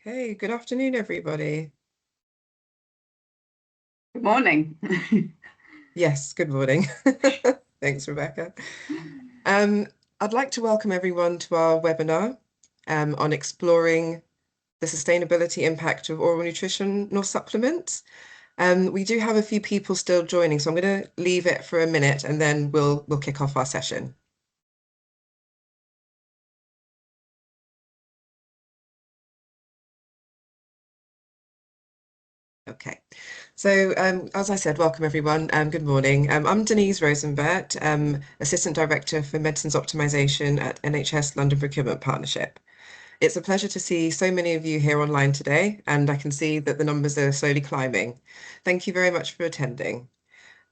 Okay, good afternoon, everybody. Good morning. Yes, good morning. Thanks, Rebecca. I'd like to welcome everyone to our webinar on exploring the sustainability impact of oral nutritional supplements. We do have a few people still joining, so I'm going to leave it for a minute and then we'll kick off our session. Okay, so as I said, welcome everyone. Good morning. I'm Denise Rosenbert, Assistant Director for Medicines Optimization at NHS London Procurement Partnership. It's a pleasure to see so many of you here online today, and I can see that the numbers are slowly climbing. Thank you very much for attending.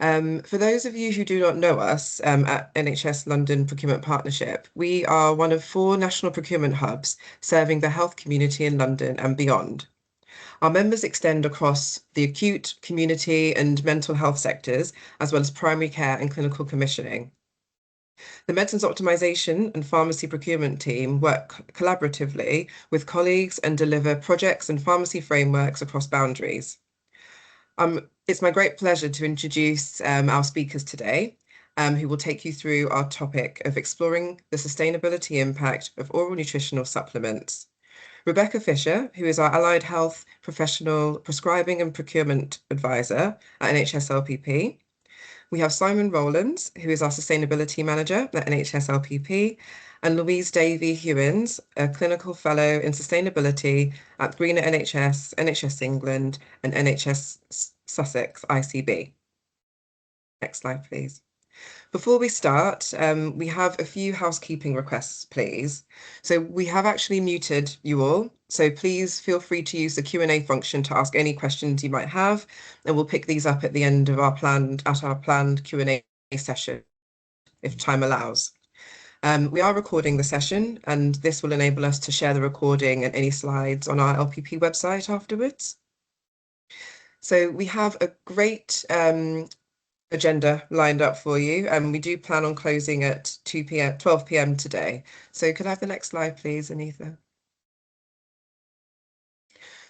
For those of you who do not know us at NHS London Procurement Partnership, we are one of 4 national procurement hubs serving the health community in London and beyond. Our members extend across the acute, community, and mental health sectors, as well as primary care and clinical commissioning. The Medicines Optimization and Pharmacy Procurement team work collaboratively with colleagues and deliver projects and pharmacy frameworks across boundaries. It's my great pleasure to introduce our speakers today, who will take you through our topic of exploring the sustainability impact of oral nutritional supplements. Rebecca Fisher, who is our Allied Health Professional Prescribing and Procurement Advisor at NHS LPP. We have Simon Rowlands, who is our Sustainability Manager at NHS LPP, and Louise Davey-Hewins, a Clinical Fellow in Sustainability at Greener NHS, NHS England, and NHS Sussex ICB. Next slide, please. Before we start, we have a few housekeeping requests, please. So we have actually muted you all, so please feel free to use the Q&A function to ask any questions you might have, and we'll pick these up at the end of our planned Q&A session, if time allows. We are recording the session, and this will enable us to share the recording and any slides on our LPP website afterwards. So we have a great agenda lined up for you, and we do plan on closing at 12 p.m. today. So could I have the next slide, please, Anita?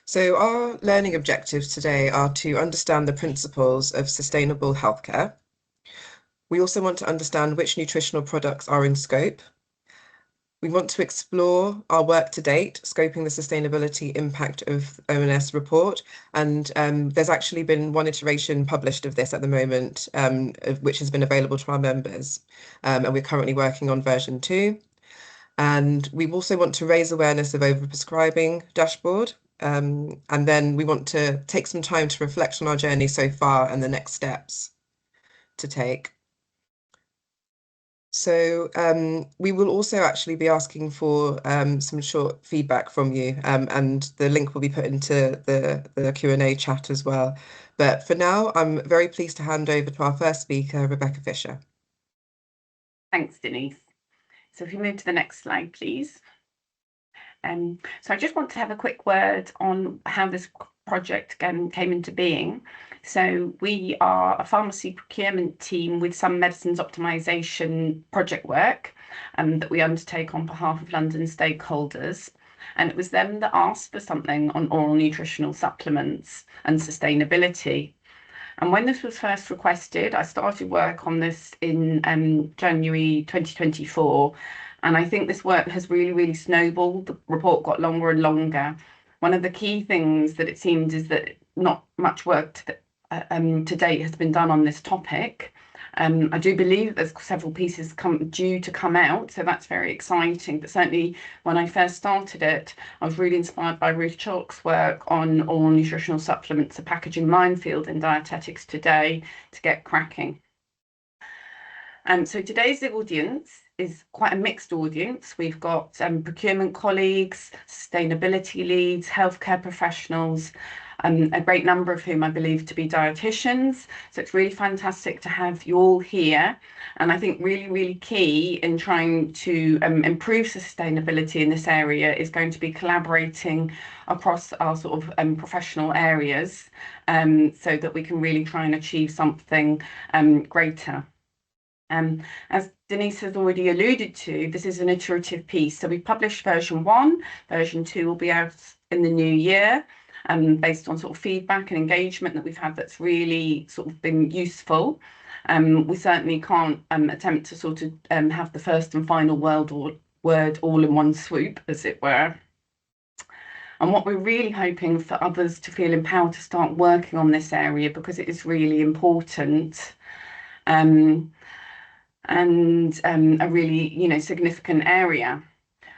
So our learning objectives today are to understand the principles of sustainable healthcare. We also want to understand which nutritional products are in scope. We want to explore our work to date, scoping the sustainability impact of ONS report. And there's actually been one iteration published of this at the moment, which has been available to our members. And we're currently working on version 2. And we also want to raise awareness of overprescribing dashboard. And then we want to take some time to reflect on our journey so far and the next steps to take. So we will also actually be asking for some short feedback from you, and the link will be put into the Q&A chat as well. But for now, I'm very pleased to hand over to our first speaker, Rebecca Fisher. Thanks, Denise. So if you move to the next slide, please. So I just want to have a quick word on how this project came into being. So we are a pharmacy procurement team with some medicines optimization project work that we undertake on behalf of London stakeholders. And it was them that asked for something on oral nutritional supplements and sustainability. And when this was first requested, I started work on this in January 2024. And I think this work has really snowballed. The report got longer and longer. One of the key things that it seems is that not much work to date has been done on this topic. I do believe there's several pieces due to come out, so that's very exciting. But certainly when I first started it, I was really inspired by Ruth Chalk's work on oral nutritional supplements, a packaging minefield in dietetics today, to get cracking. So today's audience is quite a mixed audience. We've got procurement colleagues, sustainability leads, healthcare professionals, a great number of whom I believe to be dietitians. So it's really fantastic to have you all here. And I think really key in trying to improve sustainability in this area is going to be collaborating across our sort of professional areas, so that we can really try and achieve something greater. As Denise has already alluded to, this is an iterative piece. So we've published version 1, version 2 will be out in the new year, based on sort of feedback and engagement that we've had that's really sort of been useful. We certainly can't attempt to sort of have the first and final word all in one swoop, as it were. And what we're really hoping for others to feel empowered to start working on this area, because it is really important. And a really, significant area.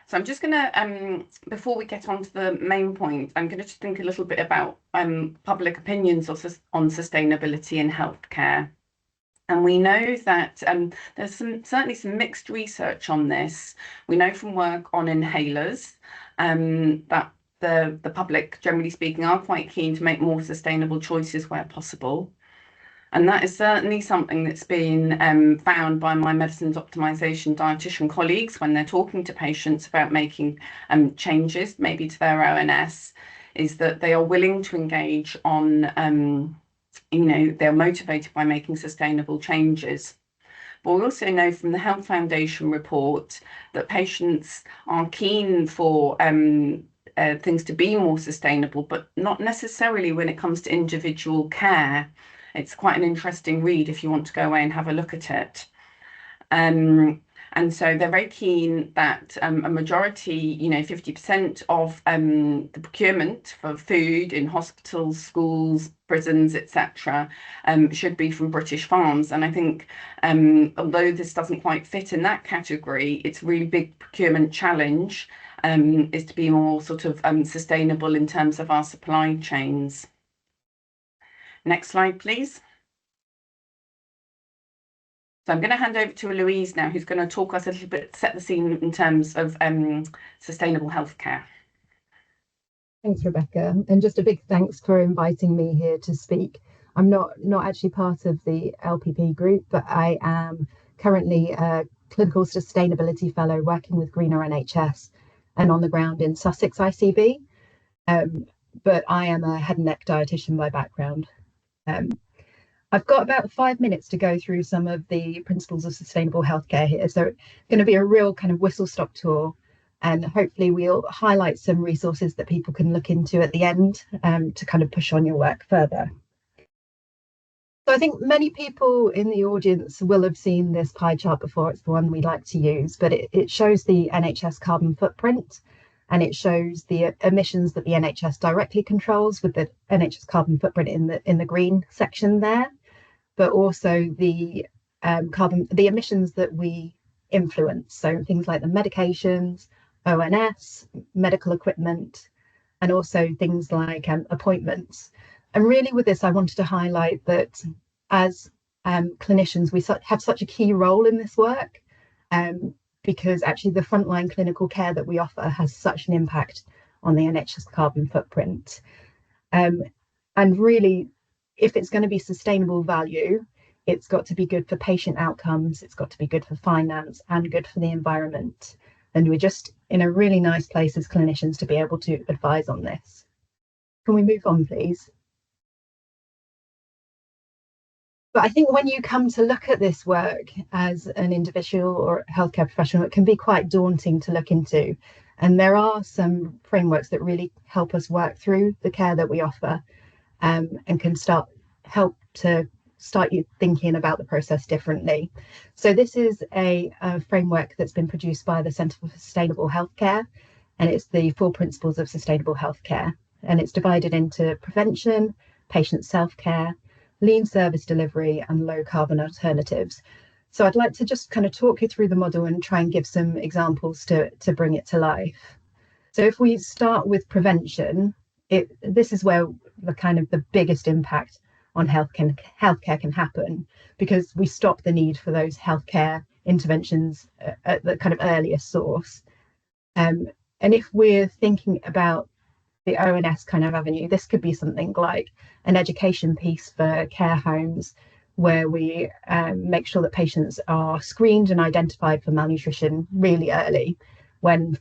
So I'm just going to, before we get on to the main point, I'm going to just think a little bit about public opinions on sustainability in healthcare. And we know that there's certainly some mixed research on this. We know from work on inhalers that the public, generally speaking, are quite keen to make more sustainable choices where possible. And that is certainly something that's been found by my medicines optimization dietitian colleagues when they're talking to patients about making changes, maybe to their ONS, is that they are willing to engage on, they're motivated by making sustainable changes. But we also know from the Health Foundation report that patients are keen for things to be more sustainable, but not necessarily when it comes to individual care. It's quite an interesting read if you want to go away and have a look at it. And so they're very keen that a majority, 50% of the procurement for food in hospitals, schools, prisons, etc., should be from British farms. And I think although this doesn't quite fit in that category, it's a really big procurement challenge is to be more sort of sustainable in terms of our supply chains. Next slide, please. So I'm going to hand over to Louise now, who's going to talk us a little bit, set the scene in terms of sustainable healthcare. Thanks, Rebecca, and just a big thanks for inviting me here to speak. I'm not actually part of the LPP group, but I am currently a clinical sustainability fellow working with Greener NHS and on the ground in Sussex ICB. But I am a head and neck dietitian by background. I've got about 5 minutes to go through some of the principles of sustainable healthcare here. So it's going to be a real kind of whistle-stop tour, and hopefully we'll highlight some resources that people can look into at the end to kind of push on your work further. So I think many people in the audience will have seen this pie chart before. It's the one we like to use, but it shows the NHS carbon footprint, and it shows the emissions that the NHS directly controls with the NHS carbon footprint in the green section there, but also the emissions that we influence. So things like the medications, ONS, medical equipment, and also things like appointments. And really with this, I wanted to highlight that as clinicians, we have such a key role in this work, because actually the frontline clinical care that we offer has such an impact on the NHS carbon footprint. And really, if it's going to be sustainable value, it's got to be good for patient outcomes, it's got to be good for finance and good for the environment. And we're just in a really nice place as clinicians to be able to advise on this. Can we move on, please? But I think when you come to look at this work as an individual or healthcare professional, it can be quite daunting to look into. And there are some frameworks that really help us work through the care that we offer, and can help to start you thinking about the process differently. So this is a framework that's been produced by the Centre for Sustainable Healthcare, and it's the 4 principles of sustainable healthcare. And it's divided into prevention, patient self-care, lean service delivery, and low carbon alternatives. So I'd like to just kind of talk you through the model and try and give some examples to bring it to life. So if we start with prevention, this is where the biggest impact on healthcare can happen, because we stop the need for those healthcare interventions at the kind of earliest source. And if we're thinking about the ONS kind of avenue, this could be something like an education piece for care homes, where we make sure that patients are screened and identified for malnutrition really early, when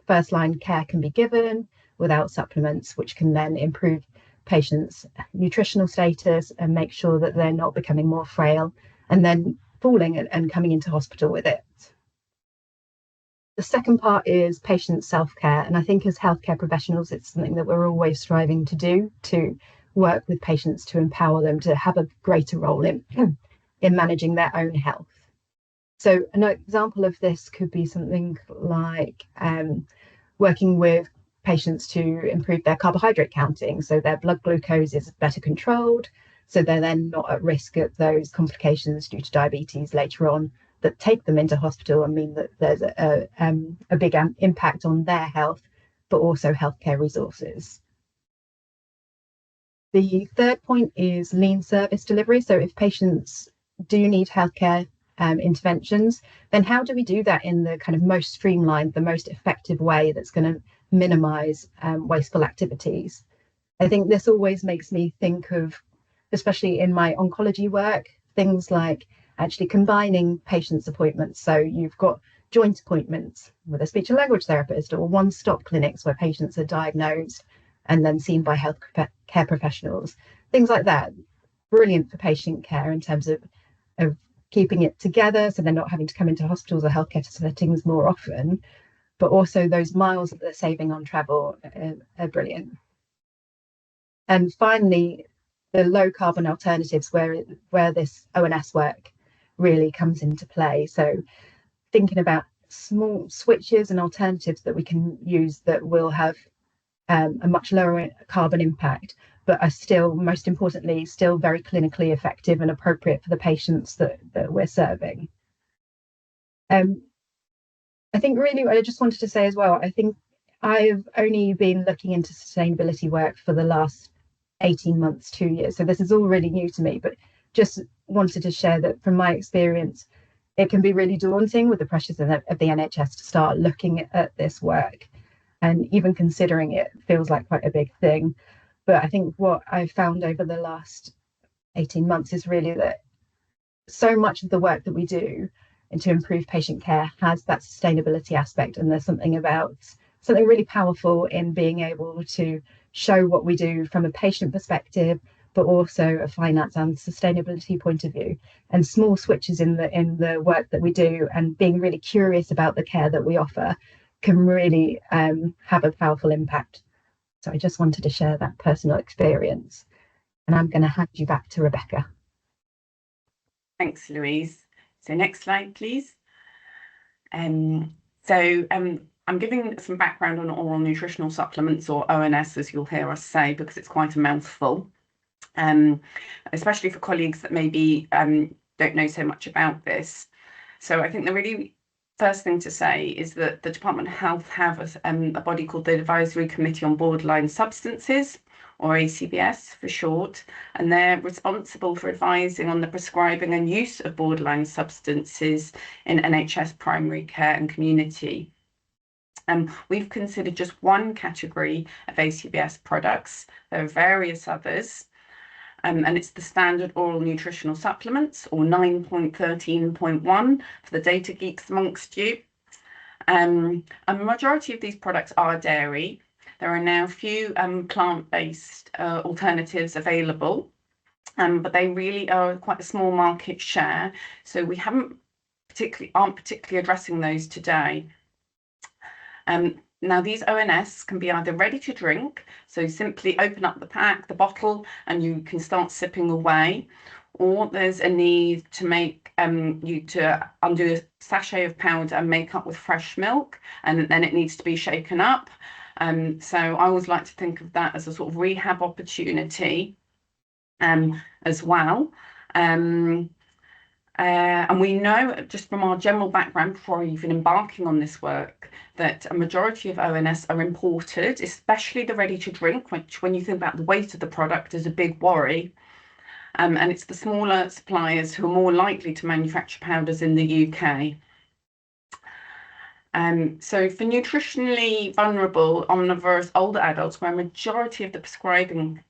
first line care can be given without supplements, which can then improve patients' nutritional status and make sure that they're not becoming more frail. And then falling and coming into hospital with it. The second part is patient self-care, and I think as healthcare professionals, it's something that we're always striving to do, to work with patients to empower them to have a greater role in managing their own health. So an example of this could be something like working with patients to improve their carbohydrate counting, so their blood glucose is better controlled, so they're then not at risk of those complications due to diabetes later on that take them into hospital and mean that there's a big impact on their health, but also healthcare resources. The third point is lean service delivery. So if patients do need healthcare interventions, then how do we do that in the kind of most streamlined, the most effective way that's going to minimize wasteful activities? I think this always makes me think of, especially in my oncology work, things like actually combining patients' appointments. So you've got joint appointments with a speech and language therapist, or one-stop clinics where patients are diagnosed and then seen by health care professionals. Things like that, brilliant for patient care in terms of keeping it together so they're not having to come into hospitals or healthcare settings more often, but also those miles that they're saving on travel are brilliant. And finally, the low carbon alternatives where this ONS work really comes into play. So thinking about small switches and alternatives that we can use that will have a much lower carbon impact, but are still, most importantly, still very clinically effective and appropriate for the patients that we're serving. I think really I just wanted to say as well, I think I've only been looking into sustainability work for the last 18 months, 2 years. So this is all really new to me, but just wanted to share that from my experience, it can be really daunting with the pressures of the NHS to start looking at this work. And even considering it feels like quite a big thing. But I think what I've found over the last 18 months is really that so much of the work that we do and to improve patient care has that sustainability aspect. And there's something really powerful in being able to show what we do from a patient perspective, but also a finance and sustainability point of view. And small switches in the work that we do and being really curious about the care that we offer can really have a powerful impact. So I just wanted to share that personal experience. And I'm going to hand you back to Rebecca. Thanks, Louise. So next slide, please. I'm giving some background on oral nutritional supplements, or ONS, as you'll hear us say, because it's quite a mouthful, especially for colleagues that maybe don't know so much about this. So I think the really first thing to say is that the Department of Health have a body called the Advisory Committee on Borderline Substances, or ACBS for short, and they're responsible for advising on the prescribing and use of borderline substances in NHS primary care and community. We've considered just one category of ACBS products. There are various others, and it's the standard oral nutritional supplements, or 9.13.1 for the data geeks amongst you. A majority of these products are dairy. There are now few plant-based alternatives available, but they really are quite a small market share. So we aren't particularly addressing those today. Now these ONS can be either ready to drink, so simply open up the bottle, and you can start sipping away, or there's a need to make you to undo a sachet of powder and make up with fresh milk, and then it needs to be shaken up. So I always like to think of that as a sort of rehab opportunity as well. And we know just from our general background before even embarking on this work that a majority of ONS are imported, especially the ready to drink, which when you think about the weight of the product is a big worry. And it's the smaller suppliers who are more likely to manufacture powders in the UK. So for nutritionally vulnerable, omnivorous older adults, where a majority of the prescribing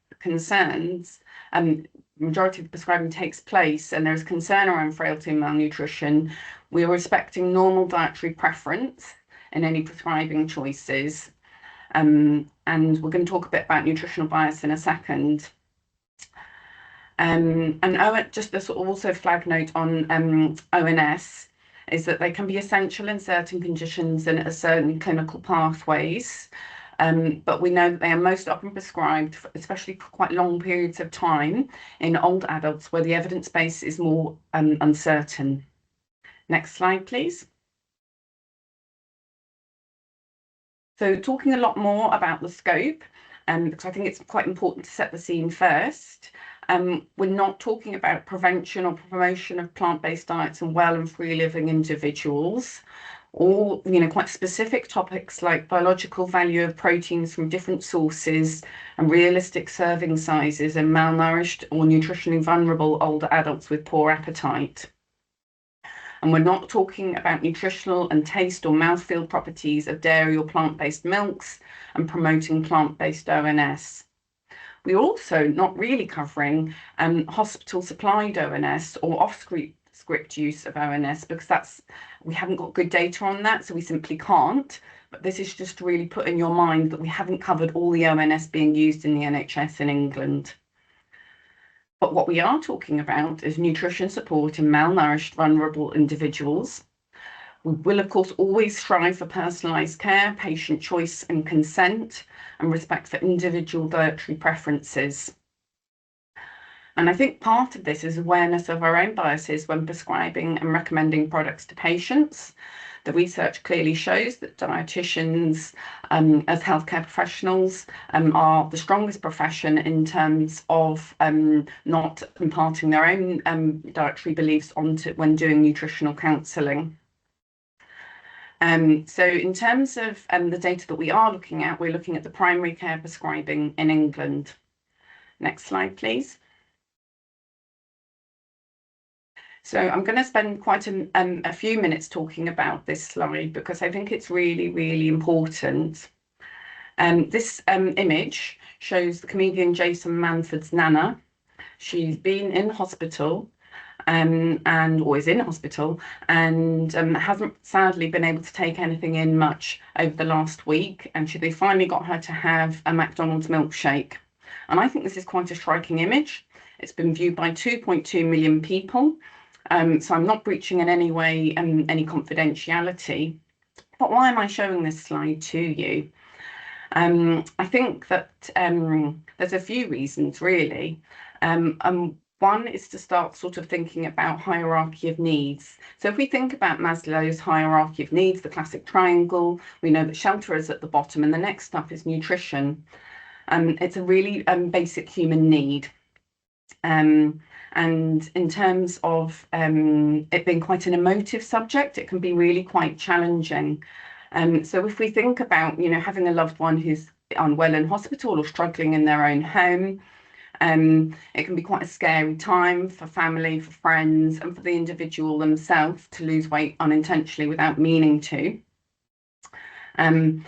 takes place, and there's concern around frailty and malnutrition, we are respecting normal dietary preference in any prescribing choices. And we're going to talk a bit about nutritional bias in a second. Just a sort of also flag note on ONS is that they can be essential in certain conditions and at certain clinical pathways. But we know that they are most often prescribed, especially for quite long periods of time, in older adults where the evidence base is more uncertain. Next slide, please. So talking a lot more about the scope, because I think it's quite important to set the scene first. We're not talking about prevention or promotion of plant-based diets and well and free living individuals, or quite specific topics like biological value of proteins from different sources and realistic serving sizes in malnourished or nutritionally vulnerable older adults with poor appetite. And we're not talking about nutritional and taste or mouthfeel properties of dairy or plant-based milks and promoting plant-based ONS. We're also not really covering hospital supplied ONS or off-script use of ONS because we haven't got good data on that, so we simply can't. But this is just to really put in your mind that we haven't covered all the ONS being used in the NHS in England. But what we are talking about is nutrition support in malnourished, vulnerable individuals. We will, of course, always strive for personalised care, patient choice and consent, and respect for individual dietary preferences. And I think part of this is awareness of our own biases when prescribing and recommending products to patients. The research clearly shows that dietitians, as healthcare professionals, are the strongest profession in terms of not imparting their own dietary beliefs onto when doing nutritional counselling. So in terms of the data that we are looking at, we're looking at the primary care prescribing in England. Next slide, please. So I'm going to spend quite a few minutes talking about this slide because I think it's really, really important. This image shows the comedian Jason Manford's Nana. She's been in hospital or is in hospital and hasn't sadly been able to take anything in much over the last week. And they finally got her to have a McDonald's milkshake. And I think this is quite a striking image. It's been viewed by 2.2 million people. So I'm not breaching in any way any confidentiality. But why am I showing this slide to you? I think that there's a few reasons really. One is to start sort of thinking about hierarchy of needs. So if we think about Maslow's hierarchy of needs, the classic triangle, we know that shelter is at the bottom and the next up is nutrition. It's a really basic human need. And in terms of it being quite an emotive subject, it can be really quite challenging. So if we think about, having a loved one who's unwell in hospital or struggling in their own home, it can be quite a scary time for family, for friends, and for the individual themselves to lose weight unintentionally without meaning to. And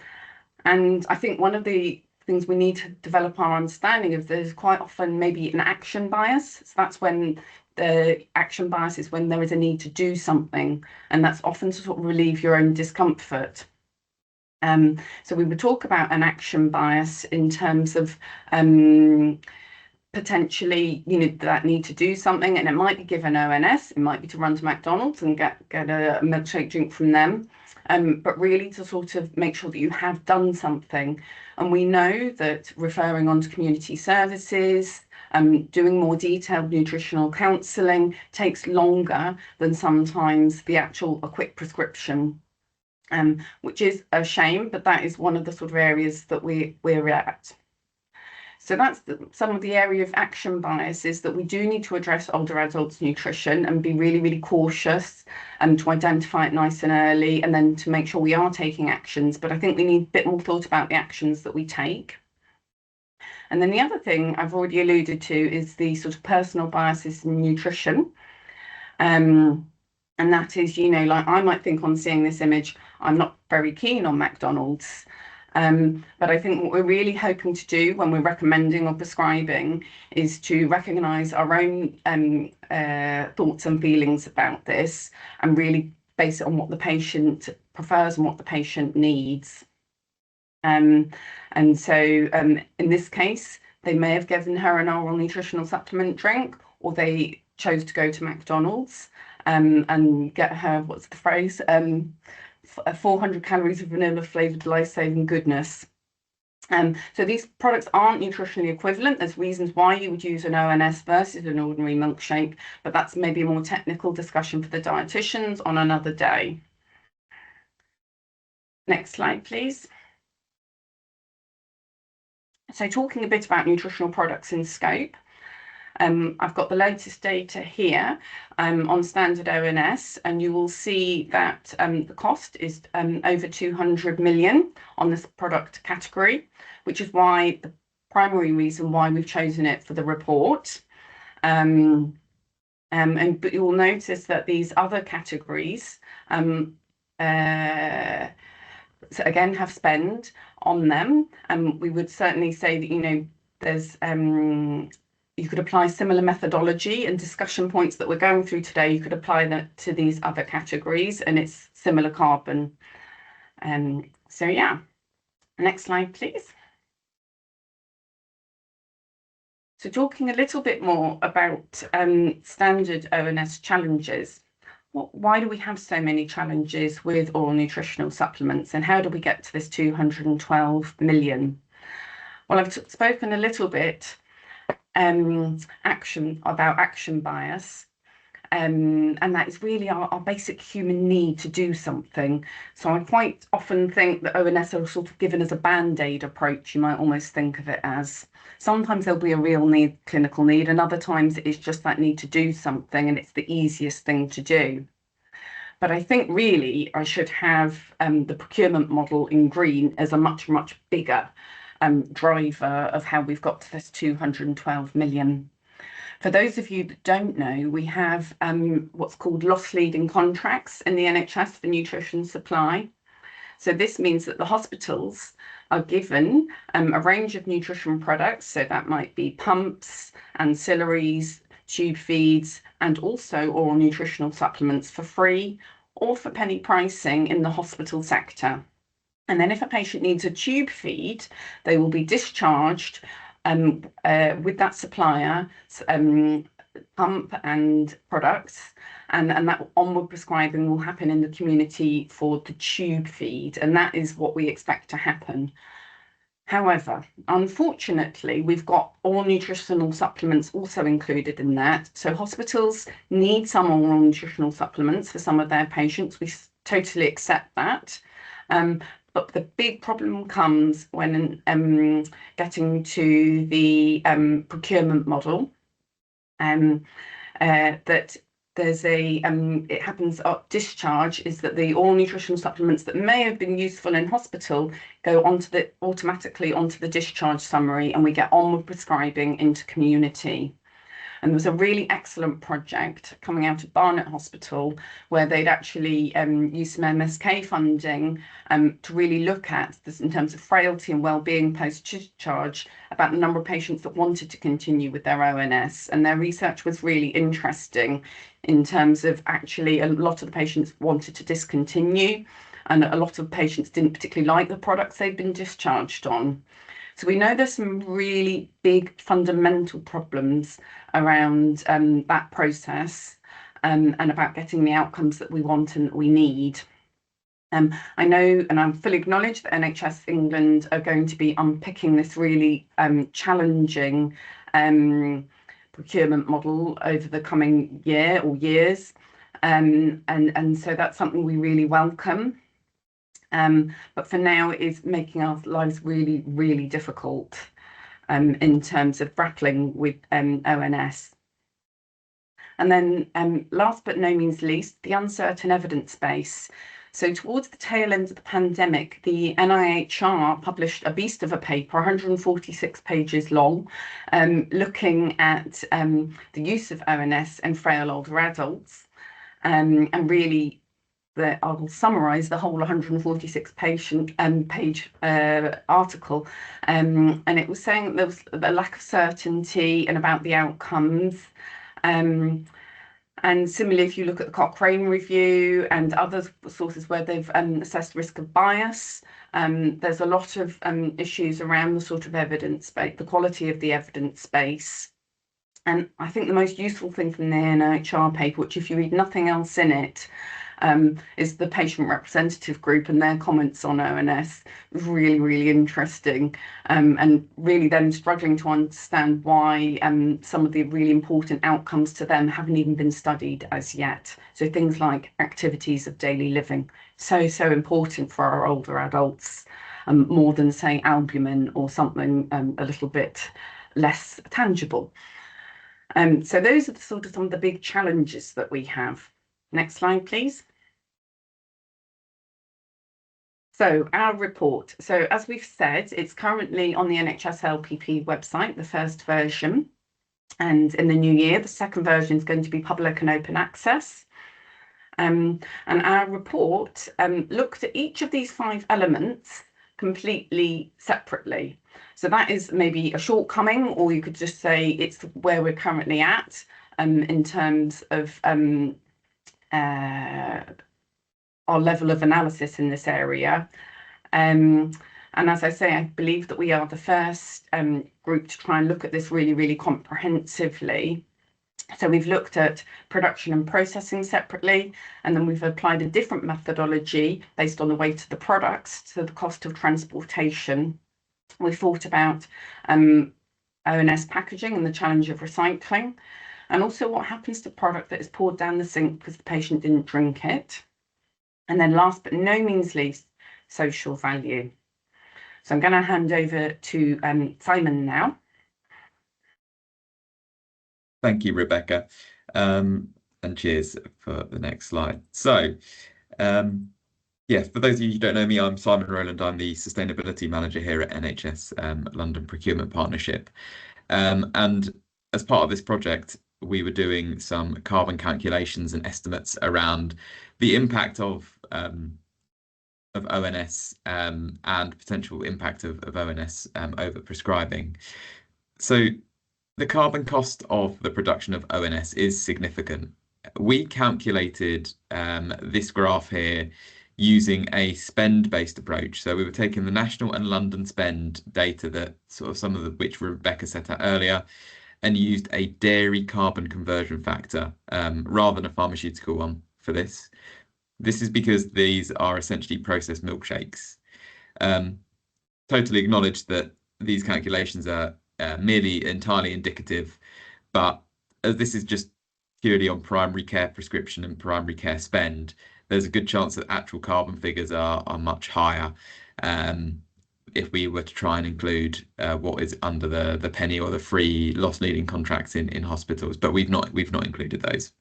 I think one of the things we need to develop our understanding of, there's quite often maybe an action bias. So that's when the action bias is when there is a need to do something, and that's often to sort of relieve your own discomfort. So we would talk about an action bias in terms of potentially, that need to do something, and it might be given ONS, it might be to run to McDonald's and get a milkshake drink from them. But really to sort of make sure that you have done something. And we know that referring on to community services, doing more detailed nutritional counselling takes longer than sometimes a quick prescription, which is a shame, but that is one of the sort of areas that we're at. So that's some of the area of action biases that we do need to address older adults' nutrition and be really, really cautious and to identify it nice and early, and then to make sure we are taking actions. But I think we need a bit more thought about the actions that we take. And then the other thing I've already alluded to is the sort of personal biases in nutrition. And that is, like I might think on seeing this image, I'm not very keen on McDonald's. But I think what we're really hoping to do when we're recommending or prescribing is to recognise our own thoughts and feelings about this and really base it on what the patient prefers and what the patient needs. And so in this case, they may have given her an oral nutritional supplement drink, or they chose to go to McDonald's and get her, what's the phrase, 400 calories of vanilla flavored life-saving goodness. So these products aren't nutritionally equivalent. There's reasons why you would use an ONS versus an ordinary milkshake, but that's maybe a more technical discussion for the dietitians on another day. Next slide, please. So talking a bit about nutritional products in scope, I've got the latest data here on standard ONS, and you will see that the cost is over 200 million on this product category, which is why the primary reason why we've chosen it for the report. But you will notice that these other categories so again have spend on them, and we would certainly say that, you know, there's you could apply similar methodology and discussion points that we're going through today. You could apply that to these other categories, and it's similar carbon. So yeah, next slide, please. So talking a little bit more about standard ONS challenges. Why do we have so many challenges with oral nutritional supplements, and how do we get to this 212 million? Well, I've spoken a little bit about action bias, and that is really our basic human need to do something. So I quite often think that ONS are sort of given as a band-aid approach. You might almost think of it as, sometimes there'll be a real need, clinical need, and other times it's just that need to do something, and it's the easiest thing to do. But I think really I should have the procurement model in green as a much, much bigger driver of how we've got to this 212 million. For those of you that don't know, we have what's called loss leading contracts in the NHS for nutrition supply. So this means that the hospitals are given a range of nutrition products. So that might be pumps, ancillaries, tube feeds, and also oral nutritional supplements for free or for penny pricing in the hospital sector. And then if a patient needs a tube feed, they will be discharged with that supplier, pump and products, and that onward prescribing will happen in the community for the tube feed, and that is what we expect to happen. However, unfortunately, we've got oral nutritional supplements also included in that. So hospitals need some oral nutritional supplements for some of their patients. We totally accept that. But the big problem comes when getting to the procurement model, that there's it happens at discharge, is that the oral nutritional supplements that may have been useful in hospital go automatically onto the discharge summary, and we get onward prescribing into community. And there was a really excellent project coming out of Barnet Hospital where they'd actually used some MSK funding to really look at this in terms of frailty and well-being post-discharge, about the number of patients that wanted to continue with their ONS. And their research was really interesting in terms of actually a lot of the patients wanted to discontinue, and a lot of patients didn't particularly like the products they'd been discharged on. So we know there's some really big fundamental problems around that process and about getting the outcomes that we want and that we need. I know, and I fully acknowledge that NHS England are going to be unpicking this really challenging procurement model over the coming year or years. And so that's something we really welcome. But for now, it is making our lives really, really difficult in terms of grappling with ONS. And then last but no means least, the uncertain evidence base. So towards the tail end of the pandemic, the NIHR published a beast of a paper, 146 pages long, looking at the use of ONS in frail older adults, and really I will summarise the whole 146 page article, and it was saying that there was a lack of certainty and about the outcomes. And similarly, if you look at the Cochrane review and other sources where they've assessed risk of bias, There's a lot of issues around the sort of evidence base, the quality of the evidence base. And I think the most useful thing from the NHR paper, which if you read nothing else in it, is the patient representative group and their comments on ONS. Really, really interesting, and really them struggling to understand why some of the really important outcomes to them haven't even been studied as yet. So things like activities of daily living, so important for our older adults, more than say albumin or something a little bit less tangible. So those are the sort of some of the big challenges that we have. Next slide, please. So our report. So as we've said, it's currently on the NHS LPP website, the first version. And in the new year, the second version is going to be public and open access. And our report looked at each of these 5 elements completely separately. So that is maybe a shortcoming, or you could just say it's where we're currently at in terms of our level of analysis in this area. And as I say, I believe that we are the first group to try and look at this really, really comprehensively. So we've looked at production and processing separately, and then we've applied a different methodology based on the weight of the products to the cost of transportation. We thought about ONS packaging and the challenge of recycling, and also what happens to product that is poured down the sink because the patient didn't drink it. And then last but no means least, social value. So I'm going to hand over to Simon now. Thank you, Rebecca. And cheers for the next slide. So, yeah, for those of you who don't know me, I'm Simon Rowland. I'm the Sustainability Manager here at NHS London Procurement Partnership. And as part of this project, we were doing some carbon calculations and estimates around the impact of ONS and potential impact of ONS over prescribing. So the carbon cost of the production of ONS is significant. We calculated this graph here using a spend-based approach. So we were taking the national and London spend data that sort of some of which Rebecca set out earlier, and used a dairy carbon conversion factor rather than a pharmaceutical one for this. This is because these are essentially processed milkshakes. Totally acknowledge that these calculations are merely entirely indicative, but as this is just purely on primary care prescription and primary care spend, there's a good chance that actual carbon figures are much higher if we were to try and include what is under the penny or the free loss leading contracts in hospitals, but we've not included those.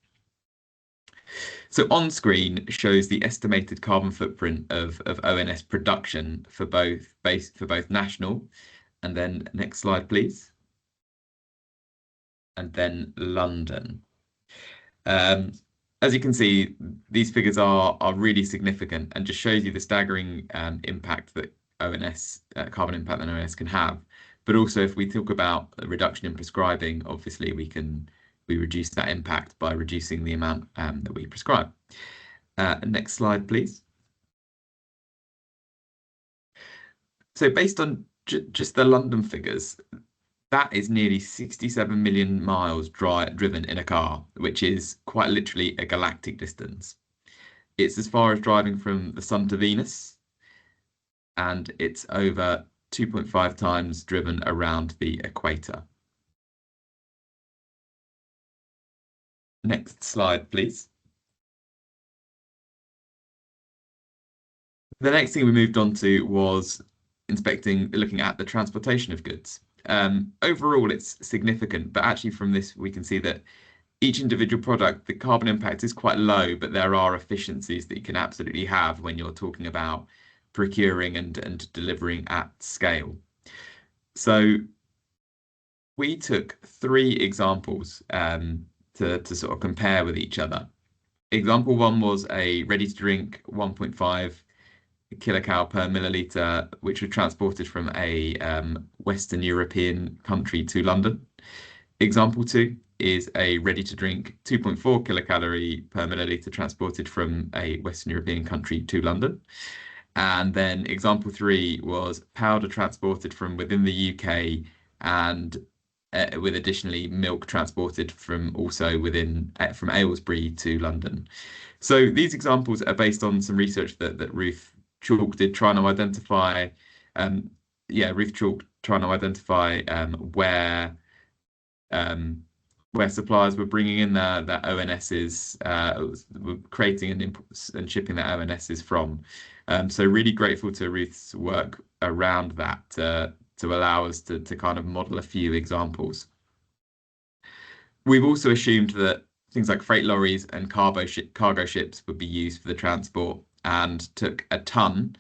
So on screen shows the estimated carbon footprint of ONS production for both national, and then next slide please, and then London. As you can see, these figures are really significant and just shows you the staggering impact that ONS, carbon impact that ONS can have. But also, if we talk about a reduction in prescribing, obviously we reduce that impact by reducing the amount that we prescribe. Next slide, please. So based on just the London figures, that is nearly 67 million miles driven in a car, which is quite literally a galactic distance. It's as far as driving from the Sun to Venus, and it's over 2.5 times driven around the equator. Next slide, please. The next thing we moved on to was looking at the transportation of goods. Overall, it's significant, but actually from this, we can see that each individual product, the carbon impact is quite low, but there are efficiencies that you can absolutely have when you're talking about procuring and delivering at scale. So we took 3 examples to sort of compare with each other. Example 1 was a ready-to-drink 1.5 kilocal per milliliter, which was transported from a Western European country to London. Example 2 is a ready-to-drink 2.4 kilocalorie per milliliter transported from a Western European country to London. And then example 3 was powder transported from within the UK and with additionally milk transported from also within from Aylesbury to London. So these examples are based on some research that Ruth Chalk did, trying to identify, Ruth Chalk trying to identify where suppliers were bringing in their ONSs, were creating and shipping their ONSs from. So really grateful to Ruth's work around that to allow us to kind of model a few examples. We've also assumed that things like freight lorries and cargo ships would be used for the transport, and took a ton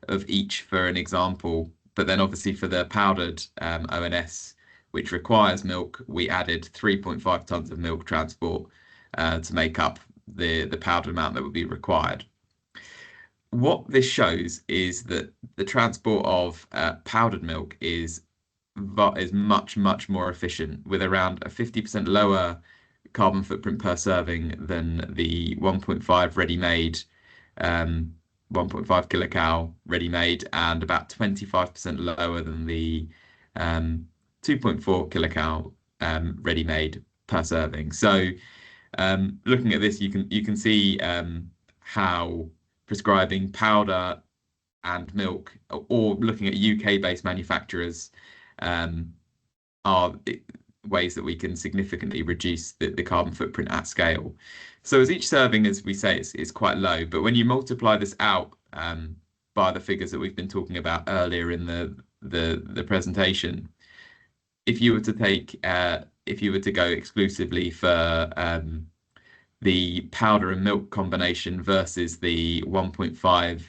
of each for an example. But then obviously for the powdered ONS, which requires milk, we added 3.5 tons of milk transport to make up the powdered amount that would be required. What this shows is that the transport of powdered milk is much more efficient, with around a 50% lower carbon footprint per serving than the 1.5 ready-made, 1.5 kilocal ready-made, and about 25% lower than the 2.4 kilocal ready-made per serving. So looking at this, you can see how prescribing powder and milk, or looking at UK-based manufacturers, are ways that we can significantly reduce the carbon footprint at scale. So as each serving, as we say, is quite low, but when you multiply this out by the figures that we've been talking about earlier in the presentation, if you were to go exclusively for the powder and milk combination versus the 1.5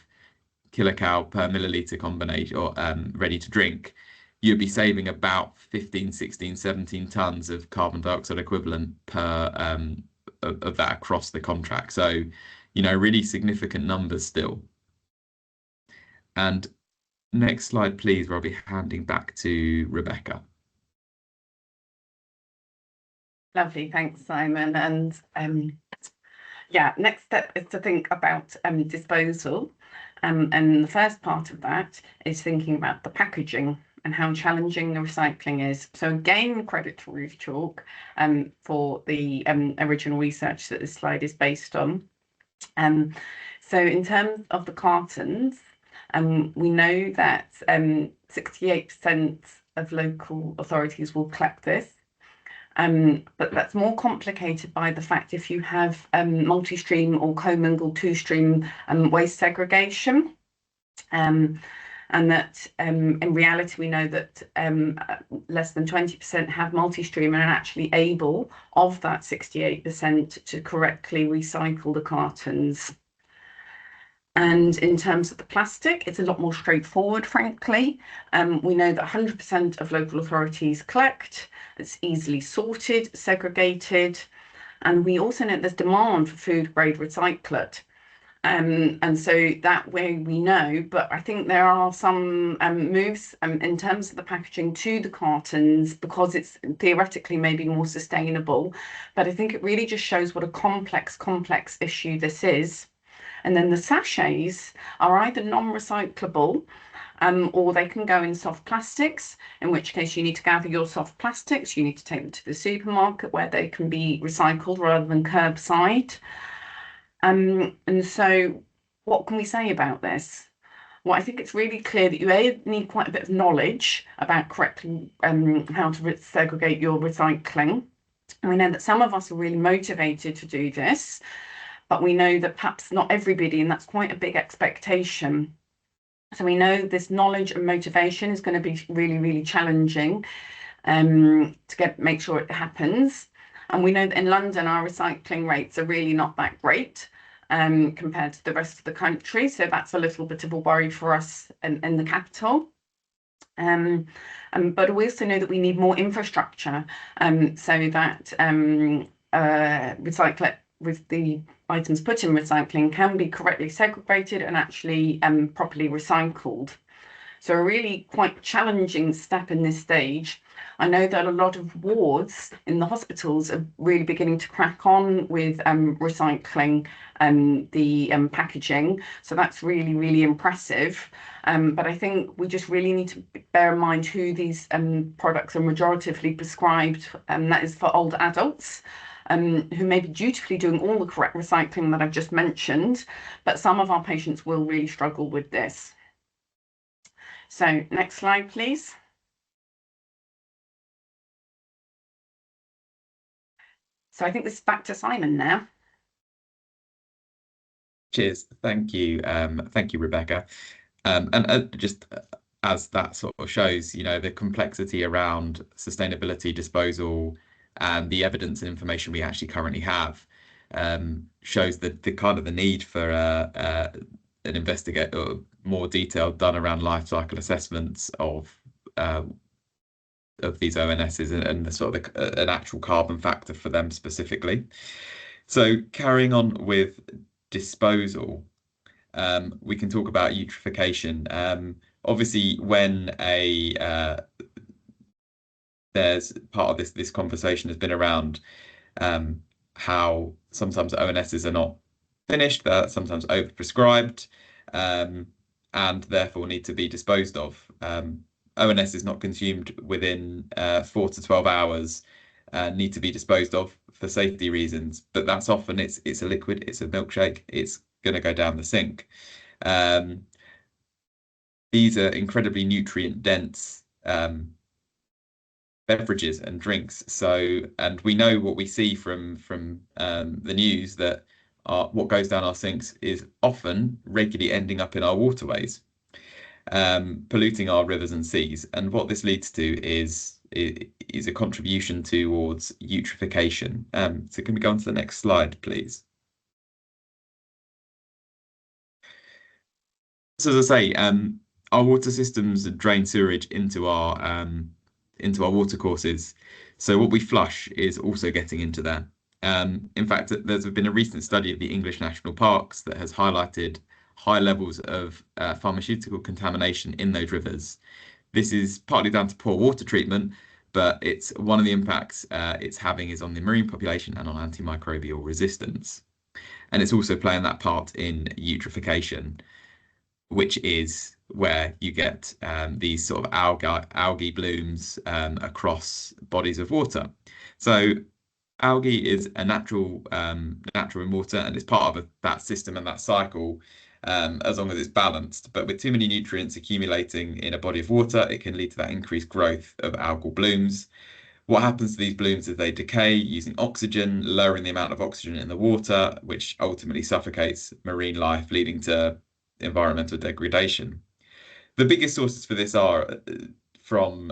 kilocal per milliliter combination, or ready to drink, you'd be saving about 15, 16, 17 tons of carbon dioxide equivalent per of that across the contract. So, really significant numbers still. And next slide, please, where I'll be handing back to Rebecca. Lovely, thanks, Simon. And next step is to think about disposal. And the first part of that is thinking about the packaging and how challenging the recycling is. So again, credit to Ruth Chalk for the original research that this slide is based on. So in terms of the cartons, we know that 68% of local authorities will collect this. But that's more complicated by the fact if you have multi-stream or commingled two-stream waste segregation, and that in reality we know that less than 20% have multi-stream and are actually able, of that 68%, to correctly recycle the cartons. And in terms of the plastic, it's a lot more straightforward, frankly. We know that 100% of local authorities collect. It's easily sorted, segregated. And we also know there's demand for food grade recyclate. And so that way we know, but I think there are some moves in terms of the packaging to the cartons, because it's theoretically maybe more sustainable. But I think it really just shows what a complex issue this is. And then the sachets are either non-recyclable, or they can go in soft plastics, in which case you need to gather your soft plastics, you need to take them to the supermarket where they can be recycled rather than curbside. And so what can we say about this? Well, I think it's really clear that you need quite a bit of knowledge about correctly how to segregate your recycling. And we know that some of us are really motivated to do this, but we know that perhaps not everybody, and that's quite a big expectation. So we know this knowledge and motivation is going to be really challenging to make sure it happens. And we know that in London, our recycling rates are really not that great compared to the rest of the country. So that's a little bit of a worry for us in the capital. But we also know that we need more infrastructure so that recyclate with the items put in recycling can be correctly segregated and actually properly recycled. So a really quite challenging step in this stage. I know that a lot of wards in the hospitals are really beginning to crack on with recycling the packaging. So that's really, really impressive. But I think we just really need to bear in mind who these products are majoritively prescribed, and that is for older adults. Who may be dutifully doing all the correct recycling that I've just mentioned, but some of our patients will really struggle with this. So next slide, please. So I think this is back to Simon now. Cheers. Thank you. Thank you, Rebecca. And just as that sort of shows, you know, the complexity around sustainability, disposal, and the evidence and information we actually currently have, shows the kind of the need for an investigate or more detailed done around life cycle assessments of these ONSs and the sort of an actual carbon factor for them specifically. So carrying on with disposal, we can talk about eutrophication. Obviously, when there's part of this conversation has been around how sometimes ONSs are not finished, they're sometimes overprescribed, and therefore need to be disposed of. ONS is not consumed within 4 to 12 hours, need to be disposed of for safety reasons. But that's often it's a liquid, it's a milkshake, it's going to go down the sink. These are incredibly nutrient dense beverages and drinks. So, and we know what we see from the news that what goes down our sinks is often regularly ending up in our waterways, polluting our rivers and seas. And what this leads to is a contribution towards eutrophication. So can we go on to the next slide, please? So as I say, our water systems drain sewage into our watercourses. So what we flush is also getting into there. In fact, there's been a recent study of the English national parks that has highlighted high levels of pharmaceutical contamination in those rivers. This is partly down to poor water treatment, but it's one of the impacts it's having is on the marine population and on antimicrobial resistance. And it's also playing that part in eutrophication, which is where you get these sort of algae blooms across bodies of water. So algae is a natural in water, and it's part of that system and that cycle as long as it's balanced. But with too many nutrients accumulating in a body of water, it can lead to that increased growth of algal blooms. What happens to these blooms is they decay using oxygen, lowering the amount of oxygen in the water, which ultimately suffocates marine life, leading to environmental degradation. The biggest sources for this are from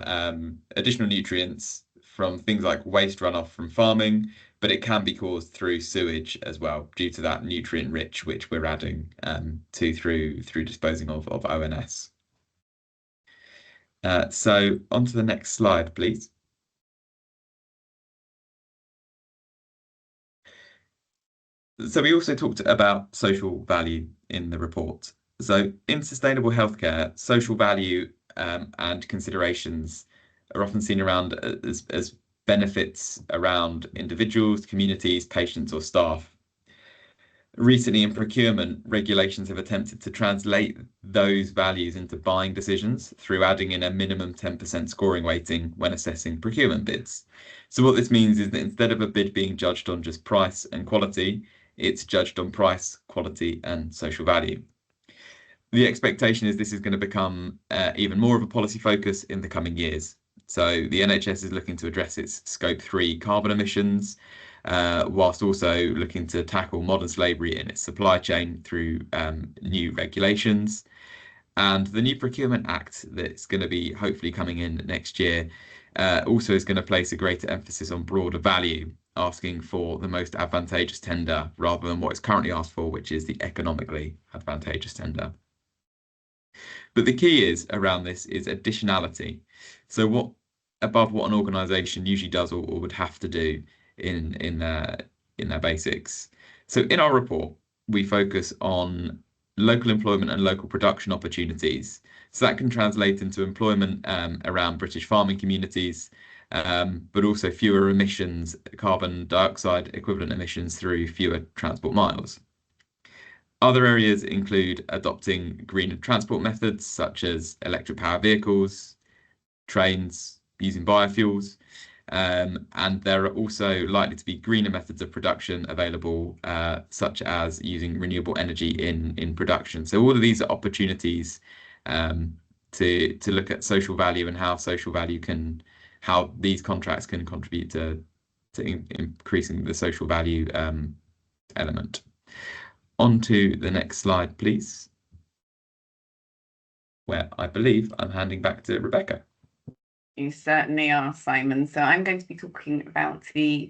additional nutrients from things like waste runoff from farming, but it can be caused through sewage as well, due to that nutrient rich which we're adding through disposing of ONS. So on to the next slide, please. So we also talked about social value in the report. So in sustainable healthcare, social value and considerations are often seen around as benefits around individuals, communities, patients, or staff. Recently in procurement, regulations have attempted to translate those values into buying decisions through adding in a minimum 10% scoring weighting when assessing procurement bids. So what this means is that instead of a bid being judged on just price and quality, it's judged on price, quality, and social value. The expectation is this is going to become even more of a policy focus in the coming years. So the NHS is looking to address its Scope 3 carbon emissions, whilst also looking to tackle modern slavery in its supply chain through new regulations. And the new Procurement Act that's going to be hopefully coming in next year also is going to place a greater emphasis on broader value, asking for the most advantageous tender rather than what is currently asked for, which is the economically advantageous tender. But the key is around this is additionality. So what above what an organisation usually does or would have to do in their basics. So in our report, we focus on local employment and local production opportunities. So that can translate into employment around British farming communities, but also fewer emissions, carbon dioxide equivalent emissions through fewer transport miles. Other areas include adopting greener transport methods such as electric power vehicles, trains, using biofuels, and there are also likely to be greener methods of production available, such as using renewable energy in production. So all of these are opportunities to look at social value and how these contracts can contribute to increasing the social value element. On to the next slide, please, where I believe I'm handing back to Rebecca. You certainly are, Simon. So I'm going to be talking about the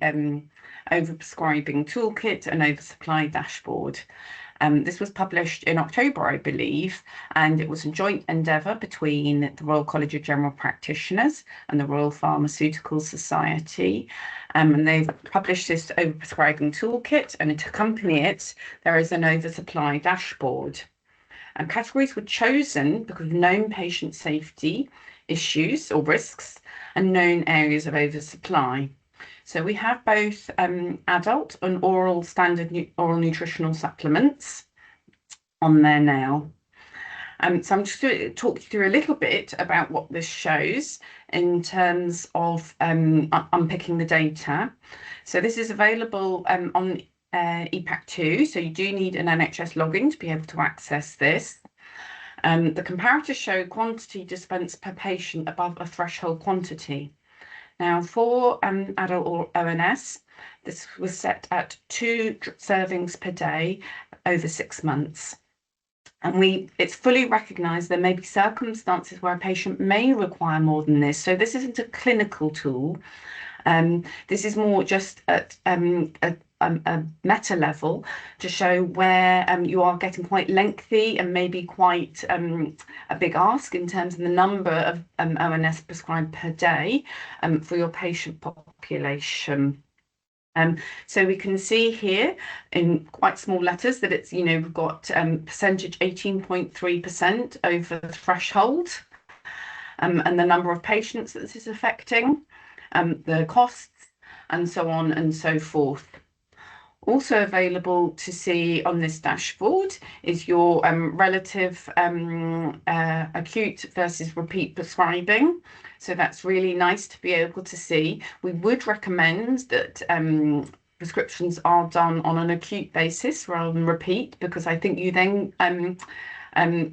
overprescribing toolkit and oversupply dashboard. This was published in October, I believe, and it was a joint endeavour between the Royal College of General Practitioners and the Royal Pharmaceutical Society. And they've published this overprescribing toolkit, and to accompany it, there is an oversupply dashboard. And categories were chosen because of known patient safety issues or risks and known areas of oversupply. So we have both adult and oral standard oral nutritional supplements on there now. So I'm just going to talk you through a little bit about what this shows in terms of unpicking the data. So this is available on EPAC2, so you do need an NHS login to be able to access this. The comparators show quantity dispensed per patient above a threshold quantity. Now, for adult or ONS, this was set at 2 servings per day over 6 months. And it's fully recognised there may be circumstances where a patient may require more than this. So this isn't a clinical tool. This is more just at a meta level to show where you are getting quite lengthy and maybe quite a big ask in terms of the number of ONS prescribed per day for your patient population. So we can see here in quite small letters that it's, we've got percentage 18.3% over the threshold, and the number of patients that this is affecting, the costs, and so on and so forth. Also available to see on this dashboard is your relative acute versus repeat prescribing. So that's really nice to be able to see. We would recommend that prescriptions are done on an acute basis rather than repeat, because I think you then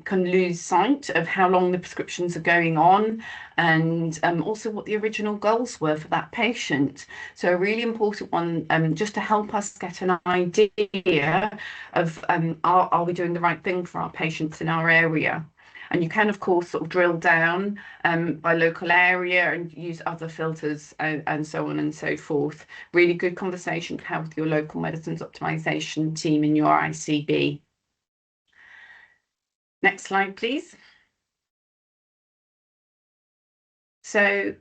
can lose sight of how long the prescriptions are going on, and also what the original goals were for that patient. So a really important one, just to help us get an idea of are we doing the right thing for our patients in our area. And you can, of course, sort of drill down by local area and use other filters and so on and so forth. Really good conversation to have with your local medicines optimization team in your ICB. Next slide, please. So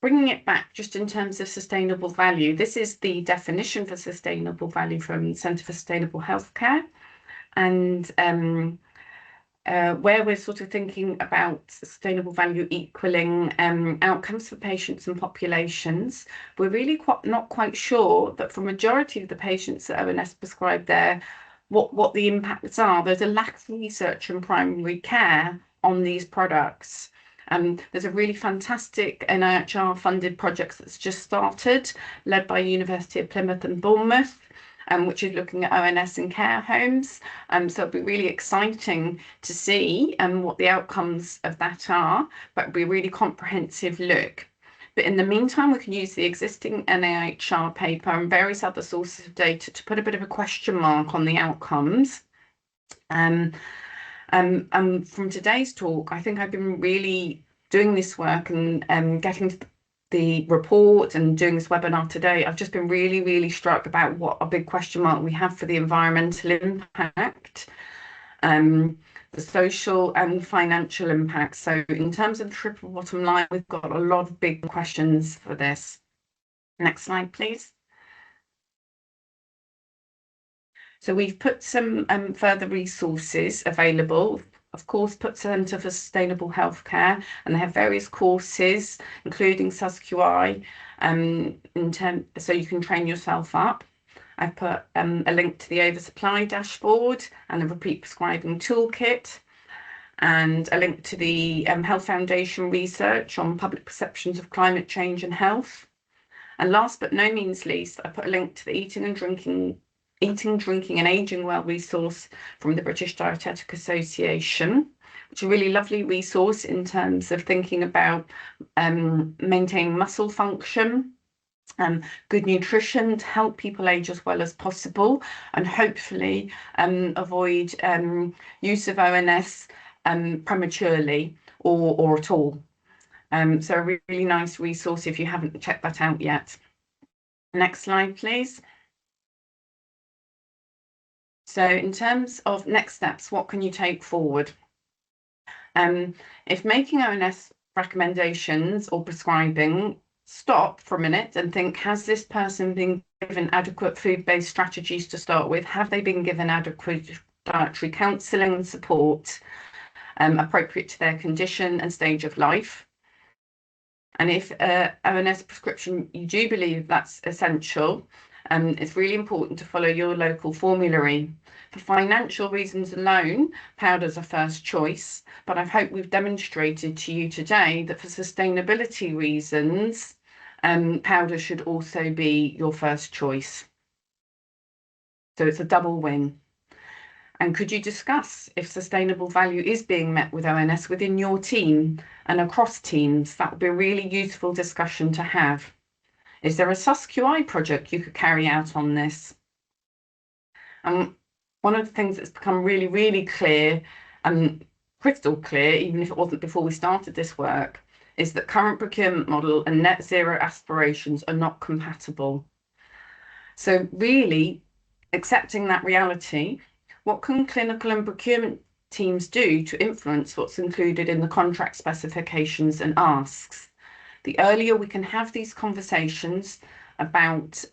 bringing it back just in terms of sustainable value, this is the definition for sustainable value from Centre for Sustainable Healthcare. And where we're sort of thinking about sustainable value equaling outcomes for patients and populations, we're really not quite sure that for majority of the patients that ONS prescribe there, what the impacts are. There's a lack of research in primary care on these products. There's a really fantastic NIHR funded project that's just started, led by University of Plymouth and Bournemouth, which is looking at ONS in care homes. So it'll be really exciting to see what the outcomes of that are, but it'll be a really comprehensive look. But in the meantime, we can use the existing NIHR paper and various other sources of data to put a bit of a question mark on the outcomes. From today's talk, I think I've been really doing this work and getting to the report and doing this webinar today. I've just been really, really struck about what a big question mark we have for the environmental impact, the social and financial impact. So in terms of the triple bottom line, we've got a lot of big questions for this. Next slide, please. So we've put some further resources available. Of course, put Centre for Sustainable Healthcare, and they have various courses, including SUSQI, so you can train yourself up. I've put a link to the oversupply dashboard and the repeat prescribing toolkit, and a link to the Health Foundation research on public perceptions of climate change and health. And last but no means least, I put a link to the Eating, Drinking and Aging Well resource from the British Dietetic Association, which is a really lovely resource in terms of thinking about maintaining muscle function, good nutrition to help people age as well as possible, and hopefully avoid use of ONS prematurely or at all. So a really nice resource if you haven't checked that out yet. Next slide, please. So in terms of next steps, what can you take forward? If making ONS recommendations or prescribing, stop for a minute and think, has this person been given adequate food-based strategies to start with? Have they been given adequate dietary counselling and support appropriate to their condition and stage of life? And if ONS prescription, you do believe that's essential, it's really important to follow your local formulary. For financial reasons alone, powder's a first choice, but I hope we've demonstrated to you today that for sustainability reasons, powder should also be your first choice. So it's a double win. And could you discuss if sustainable value is being met with ONS within your team and across teams? That would be a really useful discussion to have. Is there a SUSQI project you could carry out on this? And one of the things that's become really, really clear and crystal clear, even if it wasn't before we started this work, is that current procurement model and net zero aspirations are not compatible. So really, accepting that reality, what can clinical and procurement teams do to influence what's included in the contract specifications and asks? The earlier we can have these conversations about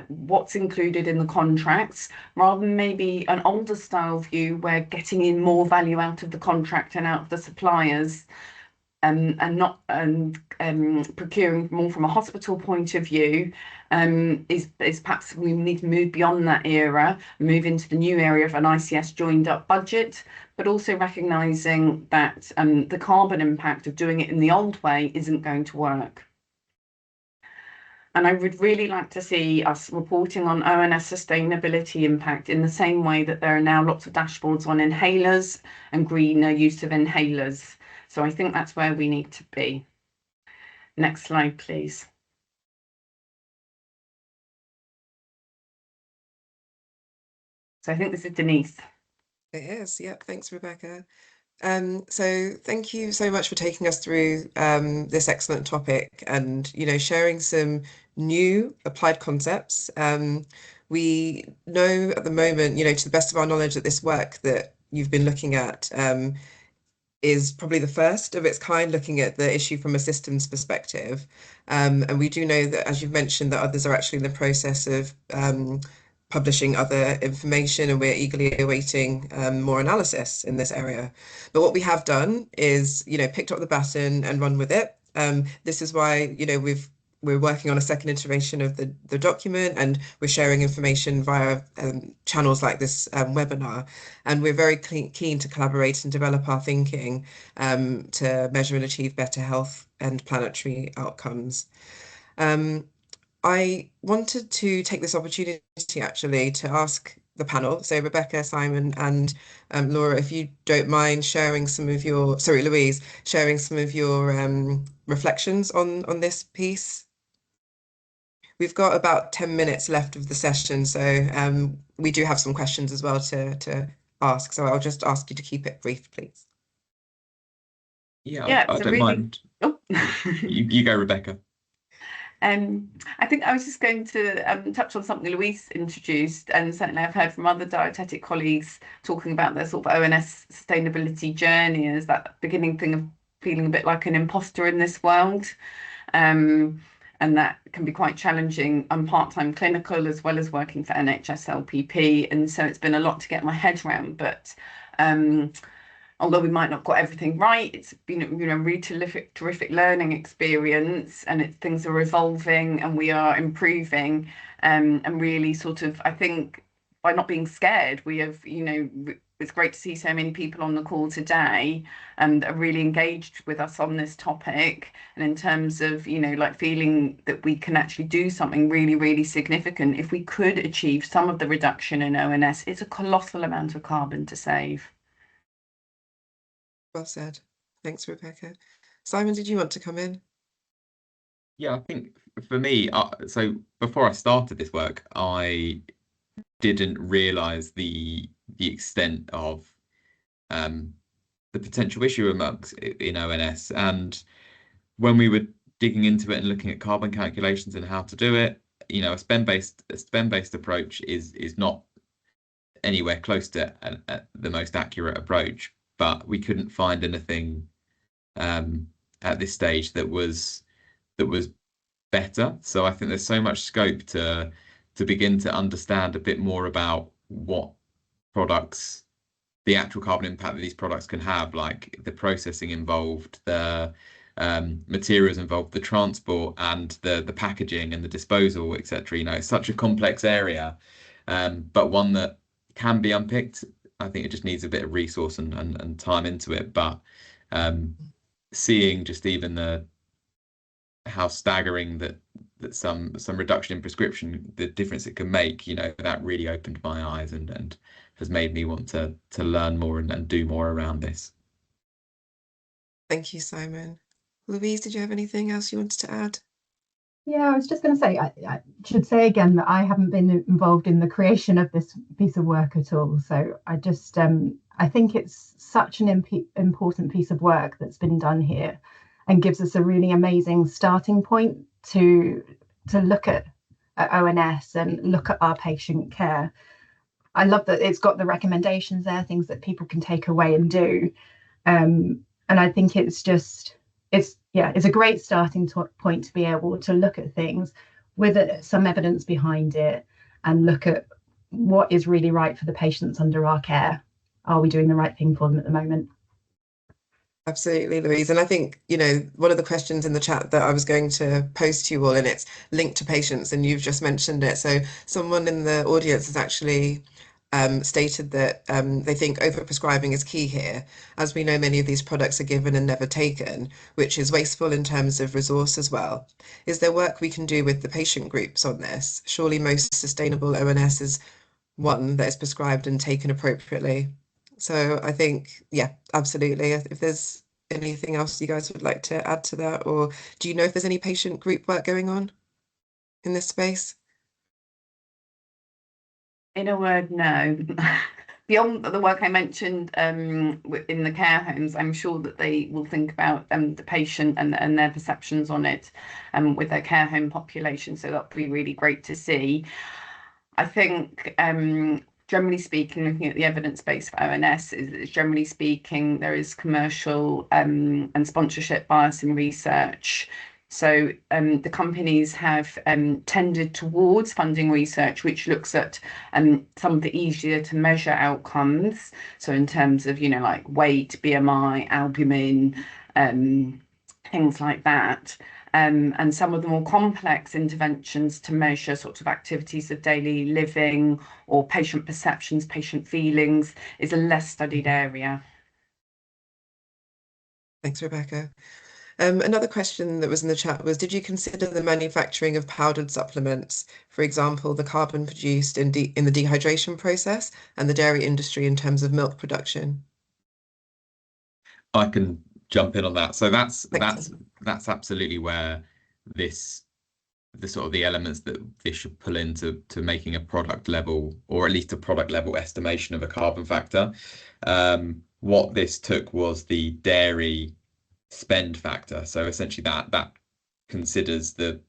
what's included in the contracts, rather than maybe an older style view where getting in more value out of the contract and out of the suppliers, and not procuring more from a hospital point of view, is perhaps we need to move beyond that era, move into the new area of an ICS joined up budget, but also recognising that the carbon impact of doing it in the old way isn't going to work. And I would really like to see us reporting on ONS sustainability impact in the same way that there are now lots of dashboards on inhalers and greener use of inhalers. So I think that's where we need to be. Next slide, please. So I think this is Denise. It is, yep. Thanks, Rebecca. So thank you so much for taking us through this excellent topic and, sharing some new applied concepts. We know at the moment, to the best of our knowledge, that this work that you've been looking at is probably the first of its kind, looking at the issue from a systems perspective. And we do know that, as you've mentioned, that others are actually in the process of publishing other information, and we're eagerly awaiting more analysis in this area. But what we have done is, picked up the baton and run with it. This is why, we're working on a second iteration of the document, and we're sharing information via channels like this webinar. And we're very keen to collaborate and develop our thinking to measure and achieve better health and planetary outcomes. I wanted to take this opportunity actually to ask the panel, so Rebecca, Simon, and Laura, if you don't mind sharing some of your, sorry, Louise, sharing some of your reflections on this piece. We've got about 10 minutes left of the session, so we do have some questions as well to ask. So I'll just ask you to keep it brief, please. Yeah, I don't mind. Oh. You go, Rebecca. I think I was just going to touch on something Louise introduced, and certainly I've heard from other dietetic colleagues talking about their sort of ONS sustainability journey as that beginning thing of feeling a bit like an imposter in this world. and that can be quite challenging. I'm part-time clinical as well as working for NHS LPP, and so it's been a lot to get my head around. But although we might not got everything right, it's been a really terrific learning experience, and things are evolving and we are improving, and really sort of, I think, by not being scared, we have, it's great to see so many people on the call today and are really engaged with us on this topic. And in terms of, like feeling that we can actually do something really, really significant. If we could achieve some of the reduction in ONS, it's a colossal amount of carbon to save. Well said. Thanks, Rebecca. Simon, did you want to come in? Yeah, I think for me, so before I started this work, I didn't realize the extent of the potential issue amongst in ONS. And when we were digging into it and looking at carbon calculations and how to do it, a spend-based approach is not anywhere close to the most accurate approach. But we couldn't find anything at this stage that was better. So I think there's so much scope to begin to understand a bit more about what products, the actual carbon impact that these products can have, like the processing involved, the materials involved, the transport and the packaging and the disposal, etc. It's such a complex area, but one that can be unpicked. I think it just needs a bit of resource and time into it. But seeing just even how staggering that some reduction in prescription, the difference it can make, that really opened my eyes and has made me want to learn more and do more around this. Thank you, Simon. Louise, did you have anything else you wanted to add? Yeah, I was just going to say, I should say again that I haven't been involved in the creation of this piece of work at all. So I just, I think it's such an important piece of work that's been done here and gives us a really amazing starting point to look at ONS and look at our patient care. I love that it's got the recommendations there, things that people can take away and do. And I think it's a great starting point to be able to look at things with some evidence behind it and look at what is really right for the patients under our care. Are we doing the right thing for them at the moment? Absolutely, Louise. And I think, one of the questions in the chat that I was going to pose to you all, and it's linked to patients, and you've just mentioned it. So someone in the audience has actually stated that they think overprescribing is key here. As we know, many of these products are given and never taken, which is wasteful in terms of resource as well. Is there work we can do with the patient groups on this? Surely most sustainable ONS is one that is prescribed and taken appropriately. So I think, yeah, absolutely. If there's anything else you guys would like to add to that, or do you know if there's any patient group work going on in this space? In a word, no. Beyond the work I mentioned in the care homes, I'm sure that they will think about the patient and their perceptions on it with their care home population. So that'd be really great to see. I think generally speaking, looking at the evidence base for ONS, is generally speaking, there is commercial and sponsorship bias in research. So the companies have tended towards funding research which looks at some of the easier to measure outcomes. So in terms of, like weight, BMI, albumin, things like that. And some of the more complex interventions to measure sorts of activities of daily living or patient perceptions, patient feelings is a less studied area. Thanks, Rebecca. Another question that was in the chat was, did you consider the manufacturing of powdered supplements, for example, the carbon produced in the dehydration process and the dairy industry in terms of milk production? I can jump in on that. So that's Thanks. absolutely where the sort of the elements that this should pull into making a product level, or at least a product level estimation of a carbon factor. What this took was the dairy spend factor. So essentially that considers the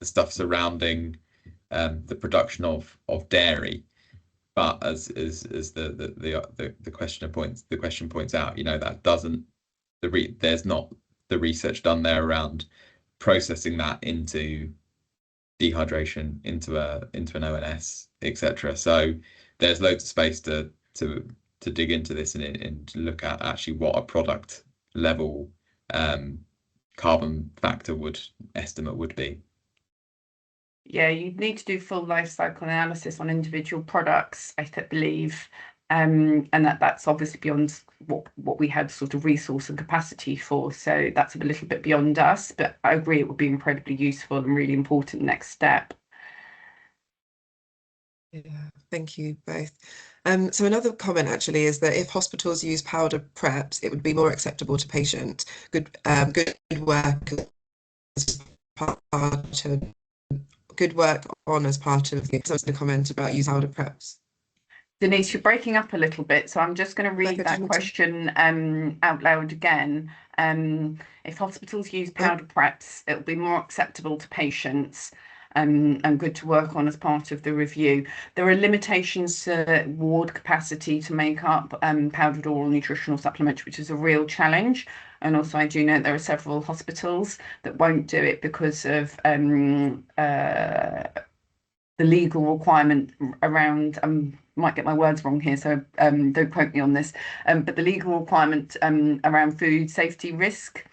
stuff surrounding the production of dairy. But as the question points out, that doesn't there's not the research done there around processing that into dehydration, into an ONS, etc. So there's loads of space to dig into this and look at actually what a product level carbon factor estimate would be. Yeah, you'd need to do full life cycle analysis on individual products, I believe. And that's obviously beyond what we had sort of resource and capacity for. So that's a little bit beyond us, but I agree it would be incredibly useful and really important next step. Yeah, thank you both. So another comment actually is that if hospitals use powder preps, it would be more acceptable to patients. Good work as part of good work on as part of the comment about use powder preps. Denise, you're breaking up a little bit, so I'm just going to read Rebecca, that question out loud again. If hospitals use powder preps, it'll be more acceptable to patients and good to work on as part of the review. There are limitations to ward capacity to make up powdered oral nutritional supplements, which is a real challenge. And also, I do know there are several hospitals that won't do it because of the legal requirement around, might get my words wrong here, so don't quote me on this, but the legal requirement around food safety risk.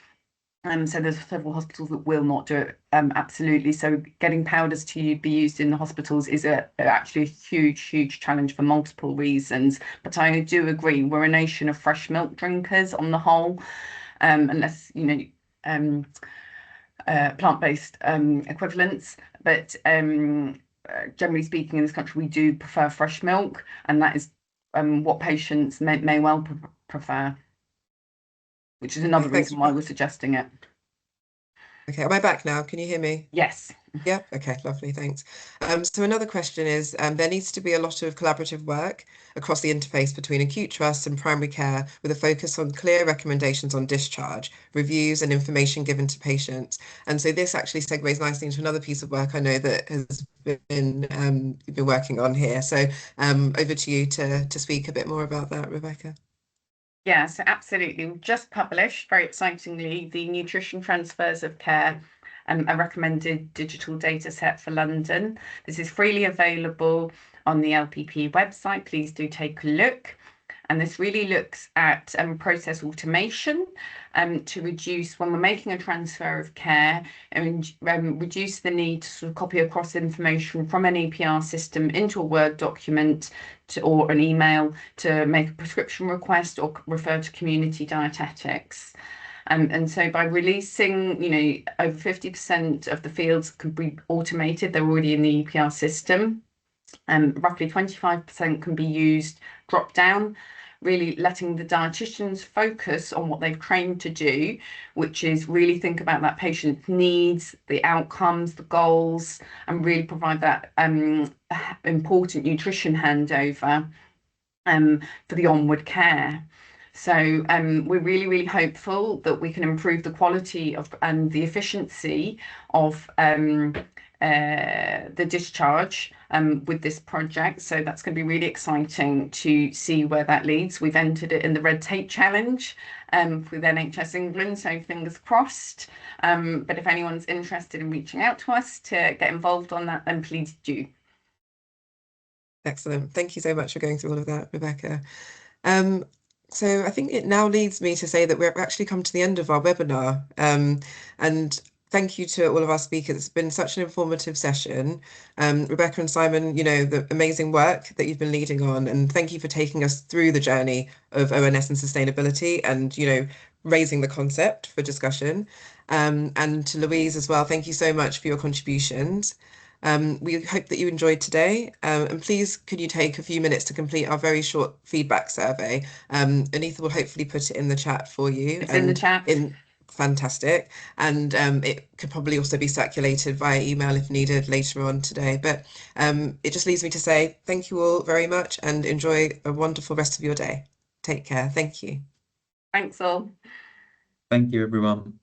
So there's several hospitals that will not do it, absolutely. So getting powders to be used in the hospitals is actually a huge challenge for multiple reasons. But I do agree, we're a nation of fresh milk drinkers on the whole, unless, you know, plant-based equivalents. But generally speaking, in this country, we do prefer fresh milk, and that is what patients may well prefer, which is another reason why we're suggesting it. Okay, am I back now? Can you hear me? Yes. Yeah, okay, lovely, thanks. So another question is, there needs to be a lot of collaborative work across the interface between acute trusts and primary care with a focus on clear recommendations on discharge, reviews and information given to patients. And so this actually segues nicely into another piece of work I know that has been you've been working on here. So over to you to speak a bit more about that, Rebecca. Yeah, so absolutely. We've just published, very excitingly, the Nutrition Transfers of Care, a recommended digital data set for London. This is freely available on the LPP website. Please do take a look. And this really looks at process automation to reduce, when we're making a transfer of care, and reduce the need to sort of copy across information from an EPR system into a Word document or an email to make a prescription request or refer to community dietetics. And so by releasing, you know, over 50% of the fields can be automated, they're already in the EPR system. Roughly 25% can be used drop down, really letting the dietitians focus on what they've trained to do, which is really think about that patient's needs, the outcomes, the goals, and really provide that important nutrition handover for the onward care. So we're really hopeful that we can improve the quality of and the efficiency of the discharge with this project. So that's going to be really exciting to see where that leads. We've entered it in the Red Tape Challenge with NHS England, so fingers crossed. But if anyone's interested in reaching out to us to get involved on that, then please do. Excellent. Thank you so much for going through all of that, Rebecca. So I think it now leads me to say that we've actually come to the end of our webinar. And thank you to all of our speakers. It's been such an informative session. Rebecca and Simon, you know, the amazing work that you've been leading on, and thank you for taking us through the journey of ONS and sustainability and, you know, raising the concept for discussion. And to Louise as well, thank you so much for your contributions. We hope that you enjoyed today, and please could you take a few minutes to complete our very short feedback survey. Anita will hopefully put it in the chat for you. It's in the chat. Fantastic. And it could probably also be circulated via email if needed later on today. But it just leaves me to say thank you all very much and enjoy a wonderful rest of your day. Take care. Thank you. Thanks all. Thank you, everyone.